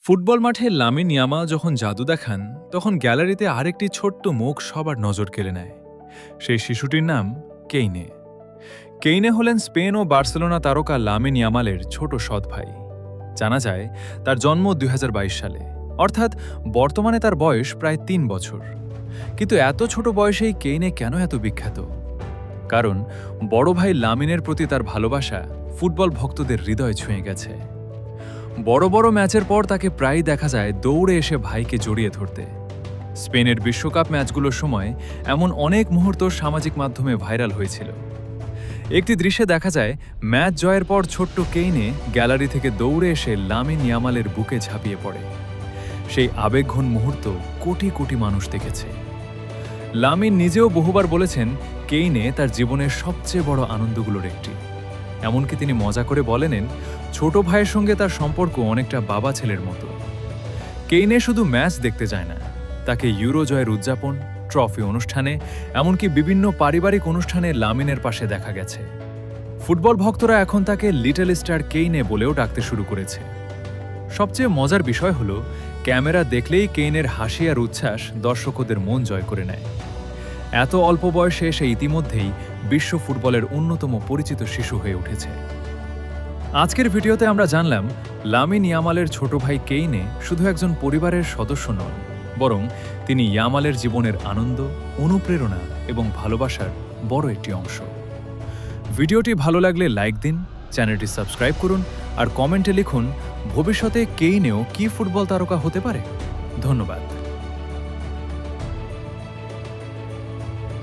Football মাঠে Lamine Yamal যখন জাদু দেখান তখন গ্যালারিতে আরেকটি ছোট্ট মুখ সবার নজর কেড়ে নেয়। সেই শিশুটির নাম কেইনে। কেইনে হলেন স্পেন ও বার্সেলোনা তারকা লামিন ইয়ামালের ছোট সৎ ভাই। জানা যায় তার জন্ম ২০২২ সালে, অর্থাৎ বর্তমানে তার বয়স প্রায় ৩ বছর। কিন্তু এত ছোট বয়সেই কেইনে কেন এত বিখ্যাত? কারণ বড় ভাই লামিনের প্রতি তার ভালোবাসা ফুটবল ভক্তদের হৃদয় ছুঁয়ে গেছে। বড় বড় ম্যাচের পর তাকে প্রায়ই দেখা যায় দৌড়ে এসে ভাইকে জড়িয়ে ধরতে। স্পেনের বিশ্বকাপ ম্যাচগুলোর সময় এমন অনেক মুহূর্ত সামাজিক মাধ্যমে ভাইরাল হয়েছিল। একটি দৃশ্যে দেখা যায় ম্যাচ জয়ের পর ছোট্ট কেইনে গ্যালারি থেকে দৌড়ে এসে লামিন ইয়ামালের বুকে ঝাঁপিয়ে পড়ে। সেই আবেগঘন মুহূর্ত কোটি কোটি মানুষ দেখেছে। লামিন নিজেও বহুবার বলেছেন কেইনে তার জীবনের সবচেয়ে বড় আনন্দগুলোর একটি। এমনকি তিনি মজা করে বলেন, ছোট ভাইয়ের সঙ্গে তার সম্পর্ক অনেকটা বাবা ছেলের মতো। কেইনে শুধু ম্যাচ দেখতে যায় না, তাকে ইউরো জয়ের উদযাপন, ট্রফি অনুষ্ঠানে, এমনকি বিভিন্ন পারিবারিক অনুষ্ঠানে লামিনের পাশে দেখা গেছে। ফুটবল ভক্তরা এখন তাকে লিটল স্টার কেইনে বলেও ডাকতে শুরু করেছে। সবচেয়ে মজার বিষয় হলো, ক্যামেরা দেখলেই কেইনের হাসি আর উচ্ছ্বাস দর্শকদের মন জয় করে নেয়। এত অল্প বয়সে সে ইতিমধ্যেই বিশ্ব ফুটবলের অন্যতম পরিচিত শিশু হয়ে উঠেছে। আজকের ভিডিওতে আমরা জানলাম লামিন ইয়ামালের ছোট ভাই কেইনে শুধু একজন পরিবারের সদস্য নন, বরং তিনি ইয়ামালের জীবনের আনন্দ, অনুপ্রেরণা এবং ভালোবাসার বড় একটি অংশ। ভিডিওটি ভালো লাগলে লাইক দিন, চ্যানেলটি সাবস্ক্রাইব করুন আর কমেন্টে লিখুন ভবিষ্যতে কেইনেও কি ফুটবল তারকা হতে পারে। ধন্যবাদ।